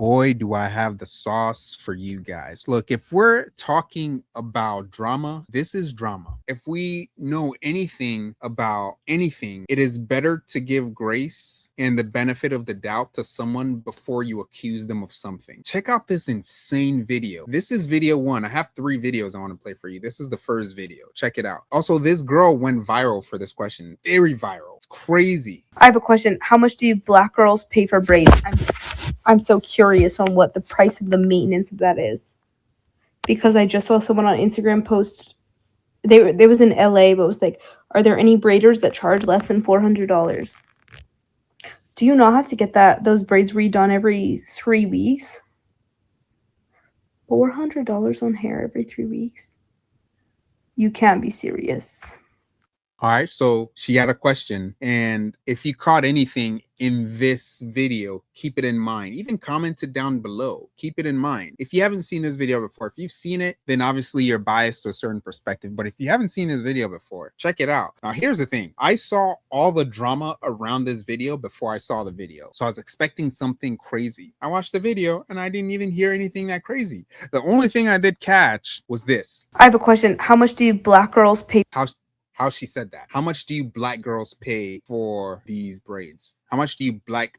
Boy, do I have the sauce for you guys. Look, if we're talking about drama, this is drama. If we know anything about anything, it is better to give grace and the benefit of the doubt to someone before you accuse them of something. Check out this insane video. This is video one. I have 3 videos I want to play for you. This is the first video. Check it out. Also, this girl went viral for this question. Very viral. It's crazy. I have a question. How much do you black girls pay for braids? I'm so curious on what the price of the maintenance of that is. Because I just saw someone on Instagram post they was in LA, but it was like, are there any braiders that charge less than $400? Do you not have to get those braids redone every 3 weeks? $400 on hair every 3 weeks? You can't be serious. All right, so she had a question, and if you caught anything in this video, keep it in mind. Even comment it down below. Keep it in mind. If you haven't seen this video before, if you've seen it, then obviously you're biased to a certain perspective. But if you haven't seen this video before, check it out. Now, here's the thing. I saw all the drama around this video before I saw the video. So I was expecting something crazy. I watched the video and I didn't even hear anything that crazy. The only thing I did catch was this. I have a question. How much do you black girls pay? How she said that. How much do you black girls pay for these braids? How much do you black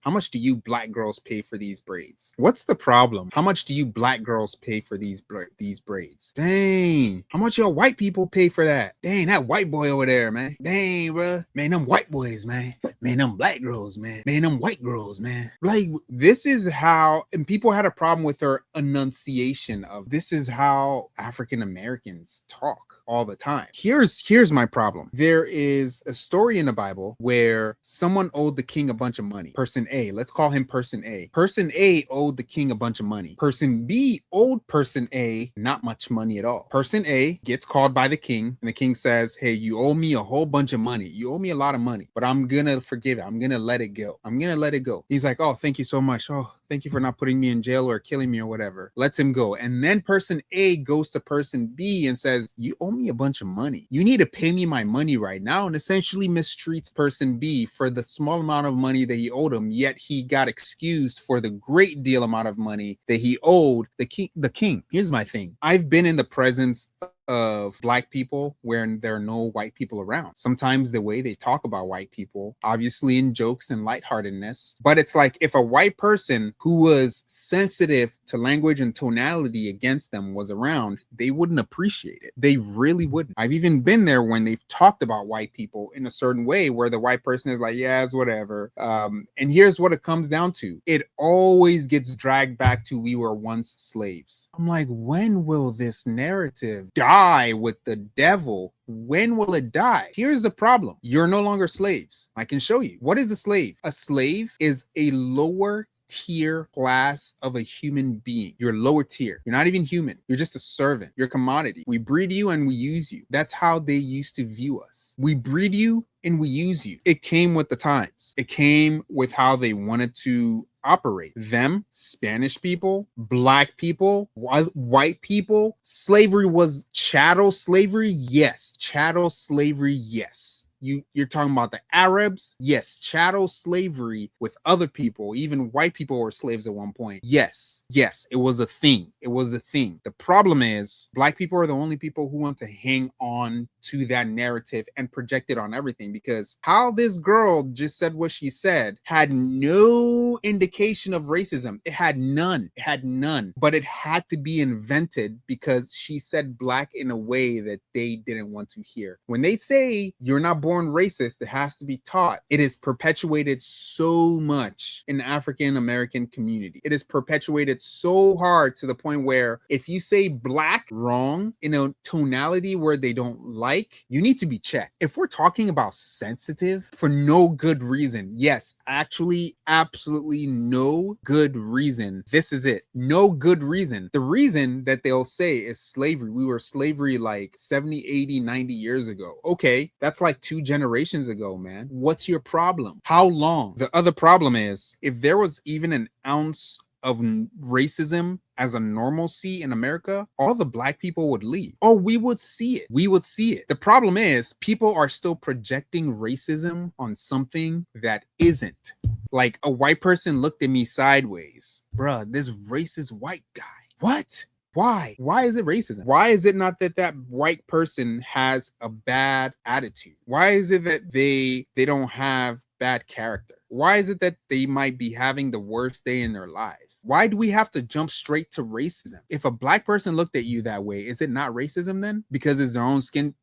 girls pay for these braids? What's the problem? How much do you black girls pay for these braids? Dang. How much y'all white people pay for that? Dang, that white boy over there, man. Dang, bro. Man, them white boys, man. Man, them black girls, man. Man, them white girls, man. Like, this is how, and people had a problem with her enunciation of, this is how African Americans talk all the time. Here's my problem. There is a story in the Bible where someone owed the king a bunch of money. Person A, let's call him person A. Person A owed the king a bunch of money. Person B owed person A not much money at all. Person A gets called by the king, and the king says, hey, you owe me a whole bunch of money. You owe me a lot of money, but I'm gonna forgive it. I'm gonna let it go. I'm gonna let it go. He's like, oh, thank you so much. Oh, thank you for not putting me in jail or killing me or whatever. Lets him go. And then person A goes to person B and says, you owe me a bunch of money. You need to pay me my money right now, and essentially mistreats person B for the small amount of money that he owed him, yet he got excused for the great deal amount of money that he owed the king. Here's my thing. I've been in the presence of black people where there are no white people around. Sometimes the way they talk about white people, obviously in jokes and lightheartedness, but it's like if a white person who was sensitive to language and tonality against them was around, they wouldn't appreciate it. They really wouldn't. I've even been there when they've talked about white people in a certain way where the white person is like, yeah, it's whatever. And here's what it comes down to. It always gets dragged back to we were once slaves. I'm like, when will this narrative die with the devil? When will it die? Here's the problem. You're no longer slaves. I can show you. What is a slave? A slave is a lower tier class of a human being. You're lower tier. You're not even human. You're just a servant. You're a commodity. We breed you and we use you. That's how they used to view us. We breed you and we use you. It came with the times. It came with how they wanted to operate. Them, Spanish people, black people, white people. Slavery was chattel slavery. Yes. Chattel slavery. Yes. You're talking about the Arabs? Yes. Chattel slavery with other people. Even white people were slaves at one point. Yes. Yes. It was a thing. It was a thing. The problem is black people are the only people who want to hang on to that narrative and project it on everything, because how this girl just said what she said had no indication of racism. It had none. It had none. But it had to be invented because she said black in a way that they didn't want to hear. When they say you're not born racist, it has to be taught. It is perpetuated so much in the African American community. It is perpetuated so hard to the point where if you say black wrong in a tonality where they don't like, you need to be checked. If we're talking about sensitive for no good reason, yes, actually, absolutely no good reason. This is it. No good reason. The reason that they'll say is slavery. We were slavery like 70, 80, 90 years ago. Okay, that's like 2 generations ago, man. What's your problem? How long? The other problem is if there was even an ounce of racism as a normalcy in America, all the black people would leave. Oh, we would see it. We would see it. The problem is people are still projecting racism on something that isn't. Like a white person looked at me sideways. Bruh, this racist white guy. What? Why? Why is it racism? Why is it not that that white person has a bad attitude? Why is it that they don't have bad character? Why is it that they might be having the worst day in their lives? Why do we have to jump straight to racism? If a black person looked at you that way, is it not racism then? Because it's their own skin.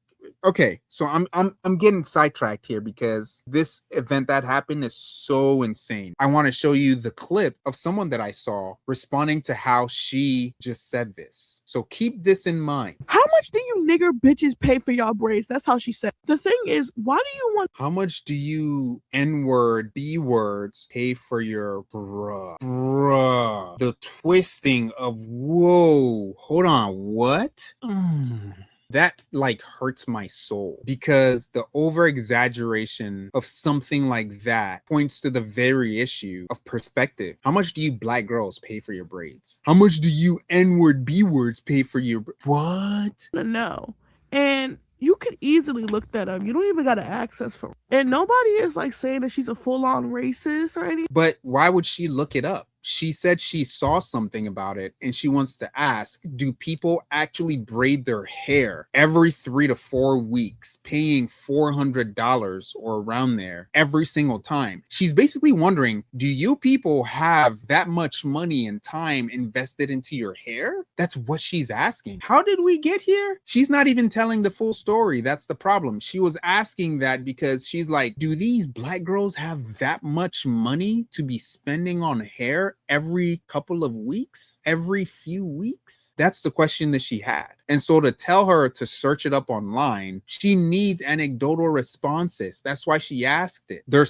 Okay, so I'm getting sidetracked here because this event that happened is so insane. I want to show you the clip of someone that I saw responding to how she just said this. So keep this in mind. How much do you nigger bitches pay for y'all braids? That's how she said. The thing is, why do you want? How much do you N-word, B-words pay for your bruh? The twisting of whoa. Hold on, what? That like hurts my soul because the over exaggeration of something like that points to the very issue of perspective. How much do you black girls pay for your braids? How much do you N-word, B-words pay for your what? No. And you could easily look that up. You don't even got to access for it. And nobody is like saying that she's a full-on racist or anything. But why would she look it up? She said she saw something about it and she wants to ask, do people actually braid their hair every 3 to 4 weeks, paying $400 or around there every single time? She's basically wondering, do you people have that much money and time invested into your hair? That's what she's asking. How did we get here? She's not even telling the full story. That's the problem. She was asking that because she's like, do these black girls have that much money to be spending on hair every couple of weeks, every few weeks? That's the question that she had. And so to tell her to search it up online, she needs anecdotal responses. That's why she asked it. There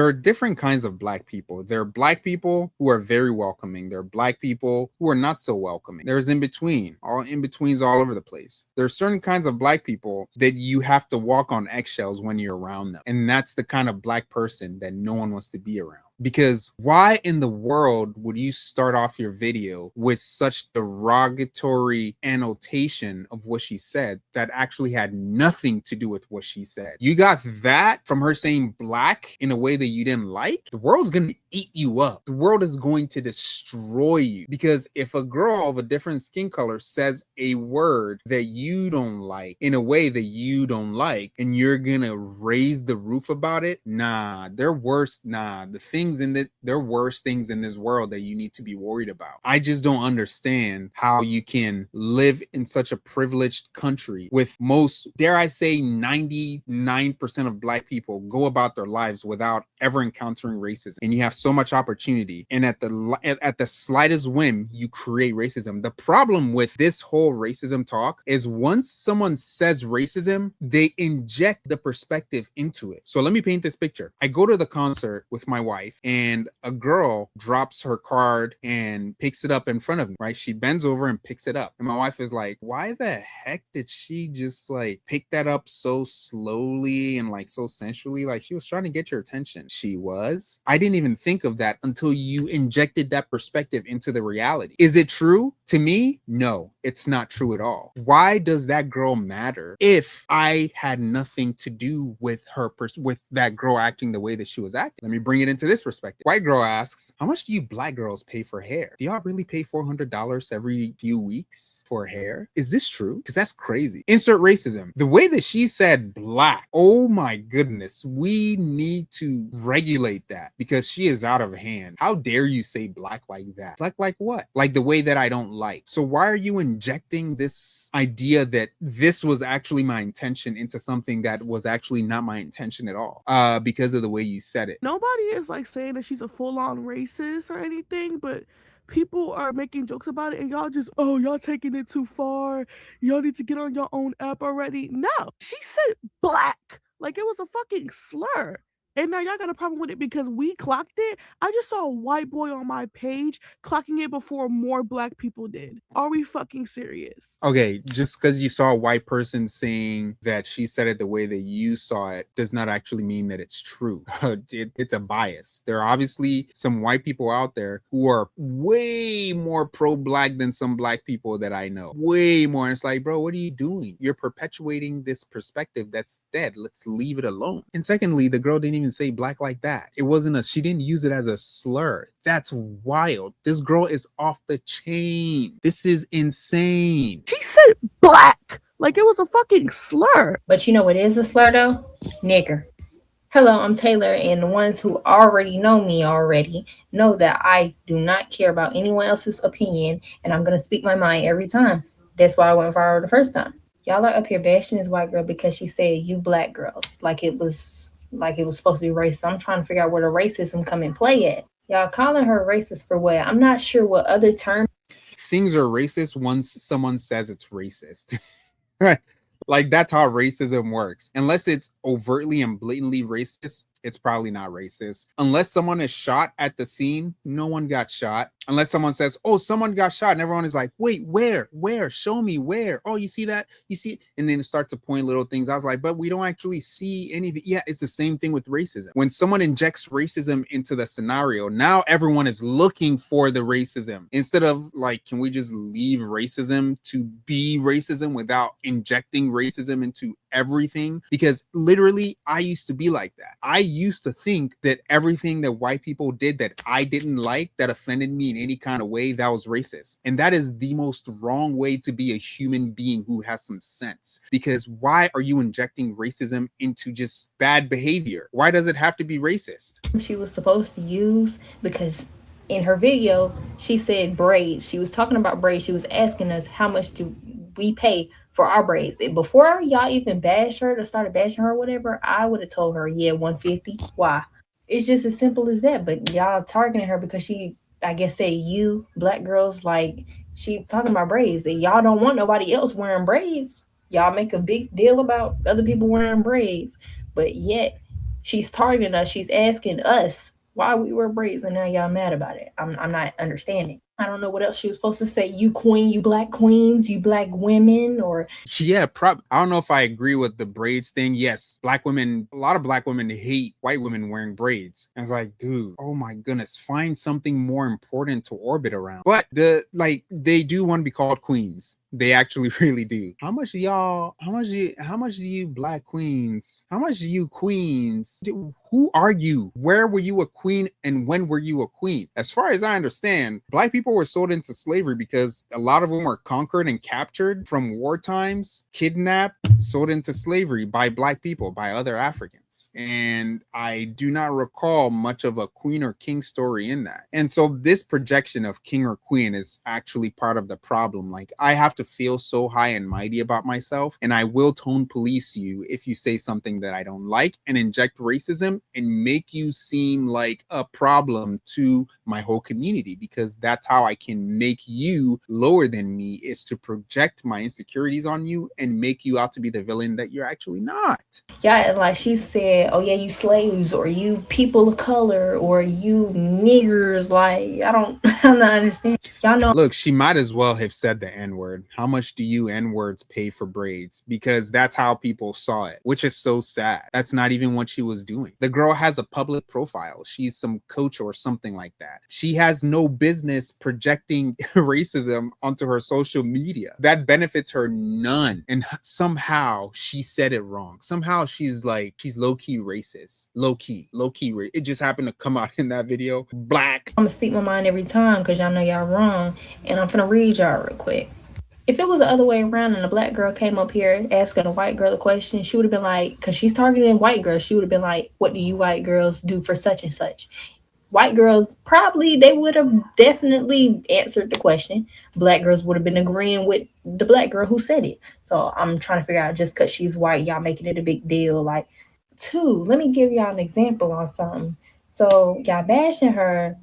are different kinds of black people. There are black people who are very welcoming. There are black people who are not so welcoming. There's in between, all in betweens all over the place. There are certain kinds of black people that you have to walk on eggshells when you're around them. And that's the kind of black person that no one wants to be around. Because why in the world would you start off your video with such derogatory annotation of what she said that actually had nothing to do with what she said? You got that from her saying black in a way that you didn't like? The world's going to eat you up. The world is going to destroy you. Because if a girl of a different skin color says a word that you don't like in a way that you don't like, and you're going to raise the roof about it, nah, they're worse. Nah, there are worse things in this world that you need to be worried about. I just don't understand how you can live in such a privileged country with most, dare I say, 99% of black people go about their lives without ever encountering racism, and you have so much opportunity, and at the slightest whim you create racism. The problem with this whole racism talk is once someone says racism, they inject the perspective into it. So let me paint this picture. I go to the concert with my wife and a girl drops her card and picks it up in front of me, right? She bends over and picks it up. And my wife is like, why the heck did she just like pick that up so slowly and like so sensually? Like she was trying to get your attention. She was. I didn't even think of that until you injected that perspective into the reality. Is it true? To me, no, it's not true at all. Why does that girl matter if I had nothing to do with her, with that girl acting the way that she was acting? Let me bring it into this perspective. White girl asks, how much do you black girls pay for hair? Do y'all really pay $400 every few weeks for hair? Is this true? Because that's crazy. Insert racism. The way that she said black, oh my goodness, we need to regulate that because she is out of hand. How dare you say black like that? Black like what? Like the way that I don't like. So why are you injecting this idea that this was actually my intention into something that was actually not my intention at all? Because of the way you said it. Nobody is like saying that she's a full-on racist or anything, but people are making jokes about it and y'all just, oh, y'all taking it too far. Y'all need to get on your own app already. No, she said black like it was a fucking slur. And now y'all got a problem with it because we clocked it. I just saw a white boy on my page clocking it before more black people did. Are we fucking serious? Okay, just because you saw a white person saying that she said it the way that you saw it does not actually mean that it's true. It's a bias. There are obviously some white people out there who are way more pro-black than some black people that I know. Way more. And it's like, bro, what are you doing? You're perpetuating this perspective that's dead. Let's leave it alone. And secondly, the girl didn't even say black like that. She didn't use it as a slur. That's wild. This girl is off the chain. This is insane. She said black like it was a fucking slur. But you know what is a slur though? Nigger. Hello, I'm Taylor, and the ones who already know me already know that I do not care about anyone else's opinion, and I'm gonna speak my mind every time. That's why I went viral the first time. Y'all are up here bashing this white girl because she said you black girls, like it was supposed to be racist. I'm trying to figure out where the racism come in play at. Y'all calling her racist for what? I'm not sure what other term. Things are racist once someone says it's racist. Like, that's how racism works. Unless it's overtly and blatantly racist, it's probably not racist. Unless someone is shot at the scene, no one got shot. Unless someone says, oh, someone got shot, and everyone is like, wait, where? Show me where. Oh, you see that? You see it? And then it starts to point little things. I was like, but we don't actually see any of it. Yeah, it's the same thing with racism. When someone injects racism into the scenario, now everyone is looking for the racism. Instead of like, can we just leave racism to be racism without injecting racism into everything? Because literally, I used to be like that. I used to think that everything that white people did that I didn't like, that offended me in any kind of way, that was racist. And that is the most wrong way to be a human being who has some sense. Because why are you injecting racism into just bad behavior? Why does it have to be racist? She was supposed to use, because in her video, she said braids. She was talking about braids. She was asking us how much do we pay for our braids. Before y'all even bashed her or started bashing her or whatever, I would have told her, yeah, $150. Why? It's just as simple as that. But y'all targeting her because she, I guess, say you black girls, like she's talking about braids, and y'all don't want nobody else wearing braids. Y'all make a big deal about other people wearing braids, but yet she's targeting us. She's asking us why we wear braids, and now y'all mad about it. I'm not understanding. I don't know what else she was supposed to say. You queen, you black queens, you black women, or yeah, I don't know if I agree with the braids thing. Yes, black women, a lot of black women hate white women wearing braids. And it's like, dude, oh my goodness, find something more important to orbit around. But they do want to be called queens. They actually really do. How much do you black queens? How much do you queens? Who are you? Where were you a queen and when were you a queen? As far as I understand, black people were sold into slavery because a lot of them were conquered and captured from war times, kidnapped, sold into slavery by black people, by other Africans. And I do not recall much of a queen or king story in that. And so this projection of king or queen is actually part of the problem. Like, I have to feel so high and mighty about myself, and I will tone police you if you say something that I don't like and inject racism and make you seem like a problem to my whole community, because that's how I can make you lower than me, is to project my insecurities on you and make you out to be the villain that you're actually not. Yeah, like she said, oh yeah, you slaves, or you people of color, or you niggers. Like, I'm not understanding. Y'all know. Look, she might as well have said the N-word. How much do you N-words pay for braids? Because that's how people saw it, which is so sad. That's not even what she was doing. The girl has a public profile. She's some coach or something like that. She has no business projecting racism onto her social media. That benefits her none. And somehow she said it wrong. Somehow she's low-key racist. Low-key. It just happened to come out in that video. Black. I'm gonna speak my mind every time because y'all know y'all wrong. And I'm gonna read y'all real quick. If it was the other way around and a black girl came up here asking a white girl a question, she would have been like, because she's targeting white girls, she would have been like, what do you white girls do for such and such? White girls, probably, they would have definitely answered the question. Black girls would have been agreeing with the black girl who said it. So I'm trying to figure out, just because she's white, y'all making it a big deal. Like, two, let me give y'all an example on something. So y'all bashing her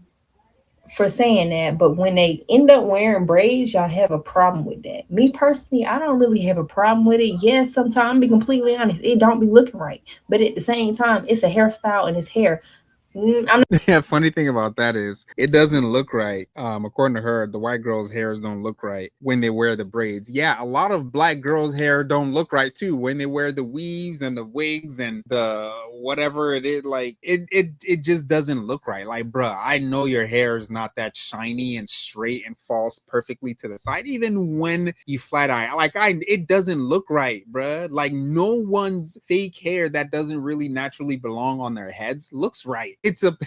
for saying that, but when they end up wearing braids, y'all have a problem with that. Me personally, I don't really have a problem with it. Yes, sometimes, be completely honest, it don't be looking right, but at the same time, it's a hairstyle and it's hair. I'm Yeah, funny thing about that is it doesn't look right. According to her, the white girls' hairs don't look right when they wear the braids. Yeah, a lot of black girls' hair don't look right too when they wear the weaves and the wigs and the whatever it is. Like it just doesn't look right. Like, bruh, I know your hair is not that shiny and straight and falls perfectly to the side, even when you flat eye. It doesn't look right, bruh. Like no one's fake hair that doesn't really naturally belong on their heads looks right. It's a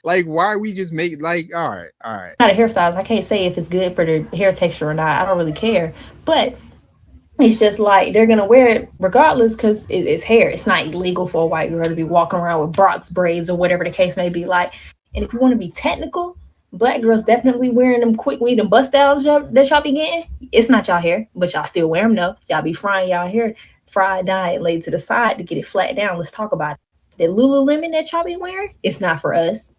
like, why are we just making like, all right. not a hairstylist. I can't say if it's good for the hair texture or not. I don't really care, but it's just like they're gonna wear it regardless because it's hair. It's not illegal for a white girl to be walking around with Brock's braids or whatever the case may be. Like, and if you want to be technical, black girls definitely wearing them quick weave and bust downs that y'all be getting. It's not y'all hair, but y'all still wear them though. Y'all be frying y'all hair, fried, dyed, laid to the side to get it flat down. Let's talk about it. The Lululemon that y'all be wearing, it's not for us.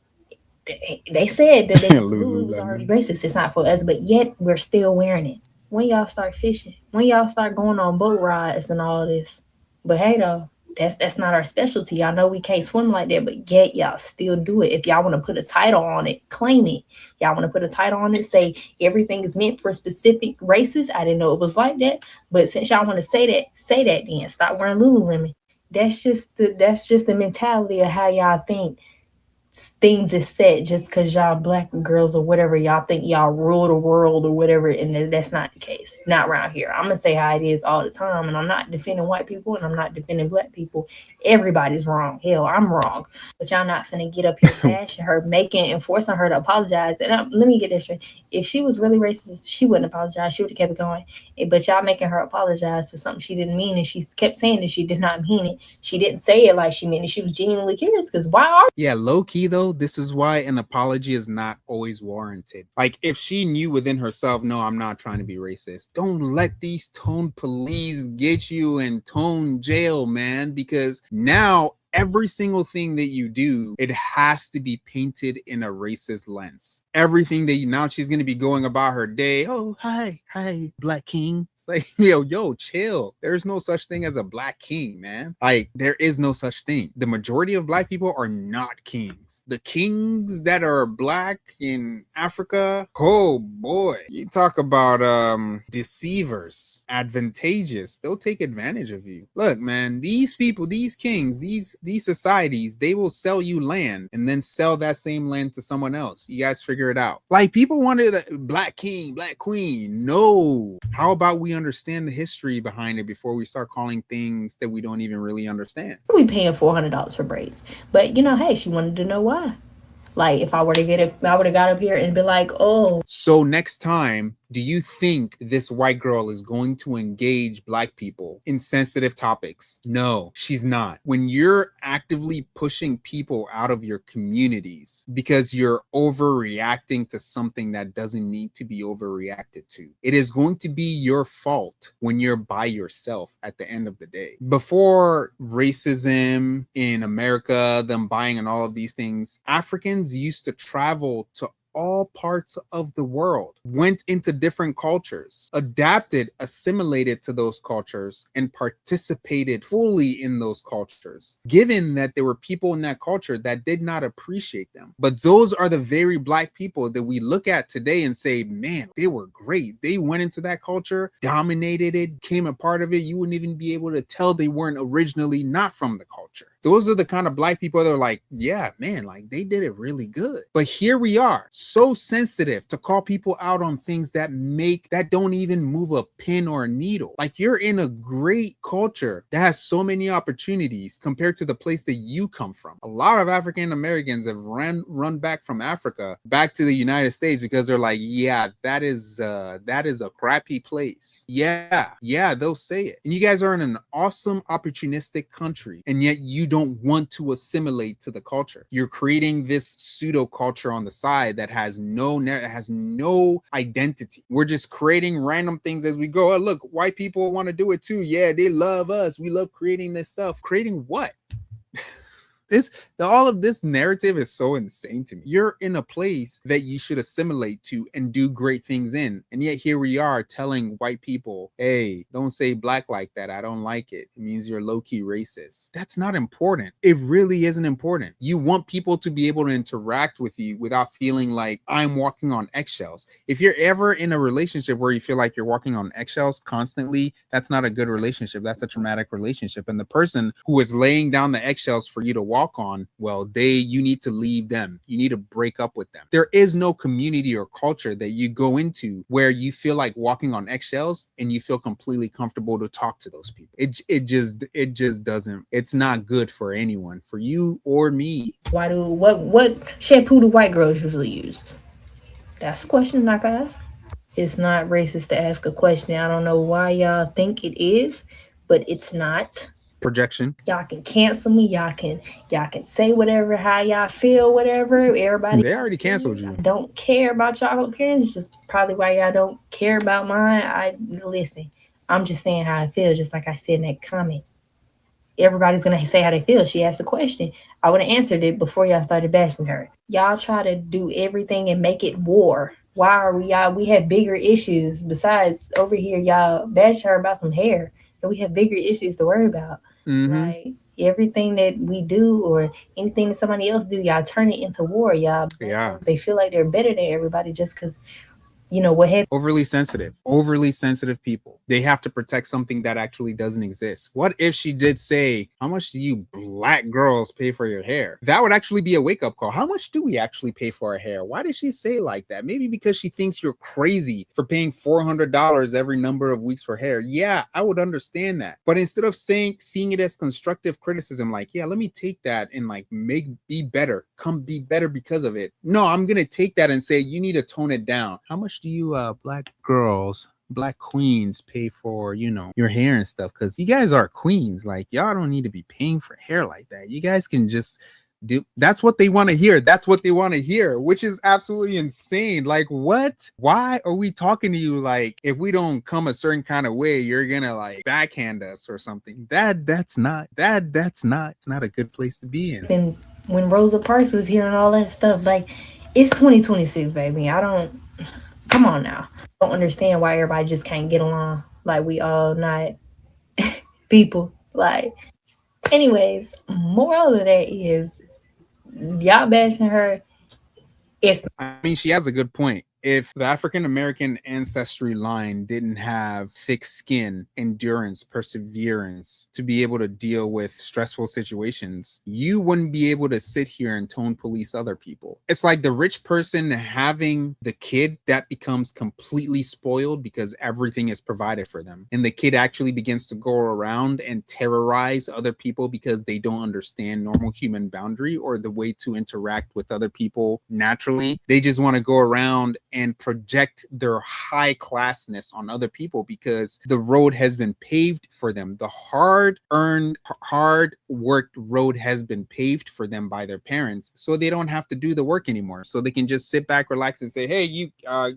They said that Lulu was already racist. It's not for us, but yet we're still wearing it. When y'all start fishing, when y'all start going on boat rides and all this. But hey though, that's not our specialty. Y'all know we can't swim like that, but yet y'all still do it. If y'all want to put a title on it, claim it. Y'all want to put a title on it, say everything is meant for specific races. I didn't know it was like that. But since y'all want to say that then. Stop wearing Lululemon. That's just the mentality of how y'all think things is set just because y'all black girls or whatever, y'all think y'all rule the world or whatever, and that's not the case. Not around here. I'm gonna say how it is all the time, and I'm not defending white people and I'm not defending black people. Everybody's wrong. Hell, I'm wrong, but y'all not finna get up here bashing her, making and forcing her to apologize. And let me get this straight: if she was really racist, she wouldn't apologize. She would have kept it going. But y'all making her apologize for something she didn't mean, and she kept saying that she did not mean it. She didn't say it like she meant it. She was genuinely curious. Because why are Yeah, low key though, this is why an apology is not always warranted. Like if she knew within herself, no, I'm not trying to be racist. Don't let these tone police get you in tone jail, man, because now every single thing that you do, it has to be painted in a racist lens. Everything that now she's going to be going about her day. Oh, hi, Black King. Like, yo, chill. There's no such thing as a black king, man. Like, there is no such thing. The majority of black people are not kings. The kings that are black in Africa, oh boy, you talk about deceivers, advantageous. They'll take advantage of you. Look, man, these people, these kings, these societies, they will sell you land and then sell that same land to someone else. You guys figure it out. Like, people wanted a black king, black queen. No. How about we understand the history behind it before we start calling things that we don't even really understand? we paying $400 for braids? But hey, she wanted to know why. Like, if I were to get it, I would have got up here and be like, oh. So next time, do you think this white girl is going to engage black people in sensitive topics? No, she's not. When you're actively pushing people out of your communities because you're overreacting to something that doesn't need to be overreacted to, it is going to be your fault when you're by yourself at the end of the day. Before racism in America, them buying and all of these things, Africans used to travel to all parts of the world, went into different cultures, adapted, assimilated to those cultures, and participated fully in those cultures, given that there were people in that culture that did not appreciate them. But those are the very black people that we look at today and say, man, they were great. They went into that culture, dominated it, became a part of it. You wouldn't even be able to tell they weren't originally not from the culture. Those are the kind of black people that are like, yeah, man, like they did it really good. But here we are, so sensitive to call people out on things that don't even move a pin or a needle. Like, you're in a great culture that has so many opportunities compared to the place that you come from. A lot of African Americans have run back from Africa back to the United States because they're like, yeah, that is a crappy place. Yeah, they'll say it. And you guys are in an awesome, opportunistic country, and yet you don't want to assimilate to the culture. You're creating this pseudo culture on the side that has no identity. We're just creating random things as we go. Oh, look, white people want to do it too. Yeah, they love us. We love creating this stuff. Creating what? all of this narrative is so insane to me. You're in a place that you should assimilate to and do great things in, and yet here we are telling white people, hey, don't say black like that, I don't like it means you're low-key racist. That's not important. It really isn't important. You want people to be able to interact with you without feeling like I'm walking on eggshells. If you're ever in a relationship where you feel like you're walking on eggshells constantly, that's not a good relationship. That's a traumatic relationship. And the person who is laying down the eggshells for you to walk on, well, you need to leave them. You need to break up with them. There is no community or culture that you go into where you feel like walking on eggshells and you feel completely comfortable to talk to those people. It just doesn't. It's not good for anyone, for you or me. What shampoo do white girls usually use? That's the question I can ask. It's not racist to ask a question. I don't know why y'all think it is, but it's not. Projection. Y'all can cancel me. Y'all can say whatever, how y'all feel, whatever. Everybody. They already canceled you. I don't care about y'all appearance. Just probably why y'all don't care about mine. Listen. I'm just saying how I feel, just like I said in that comment. Everybody's gonna say how they feel. She asked a question. I would have answered it before y'all started bashing her. Y'all try to do everything and make it war. Why are we have bigger issues besides over here y'all bash her about some hair, and we have bigger issues to worry about. Like everything that we do or anything that somebody else do, y'all turn it into war. Y'all, they feel like they're better than everybody just because. You know what happened? Overly sensitive people. They have to protect something that actually doesn't exist. What if she did say, how much do you black girls pay for your hair? That would actually be a wake-up call. How much do we actually pay for our hair? Why did she say it like that? Maybe because she thinks you're crazy for paying $400 every number of weeks for hair. Yeah, I would understand that. But instead of seeing it as constructive criticism, like, yeah, let me take that and like be better because of it. No, I'm gonna take that and say you need to tone it down. How much do you black girls, black queens pay for, your hair and stuff? Because you guys are queens. Like, y'all don't need to be paying for hair like that. You guys can just that's what they want to hear. That's what they want to hear, which is absolutely insane. Like, what? Why are we talking to you like if we don't come a certain kind of way, you're gonna like backhand us or something? That's not a good place to be in. And when Rosa Parks was here and all that stuff, like, it's 2026, baby. Come on now. I don't understand why everybody just can't get along. Like, we all not people. Like, anyways, moral of that is y'all bashing her. She has a good point. If the African-American ancestry line didn't have thick skin, endurance, perseverance to be able to deal with stressful situations, you wouldn't be able to sit here and tone police other people. It's like the rich person having the kid that becomes completely spoiled because everything is provided for them. And the kid actually begins to go around and terrorize other people because they don't understand normal human boundary or the way to interact with other people naturally. They just want to go around and project their high classness on other people because the road has been paved for them. The hard-earned, hard-worked road has been paved for them by their parents, so they don't have to do the work anymore. So they can just sit back, relax, and say, "Hey, you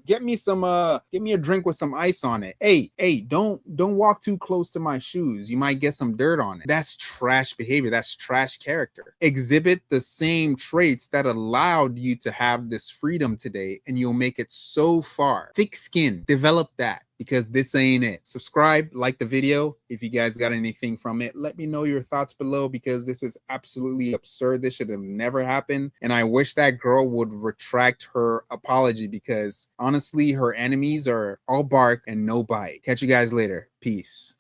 get me a drink with some ice on it. Hey, don't walk too close to my shoes. You might get some dirt on it." That's trash behavior. That's trash character. Exhibit the same traits that allowed you to have this freedom today, and you'll make it so far. Thick skin, develop that, because this ain't it. Subscribe, like the video if you guys got anything from it. Let me know your thoughts below, because this is absolutely absurd. This should have never happened, and I wish that girl would retract her apology, because honestly, her enemies are all bark and no bite. Catch you guys later. Peace.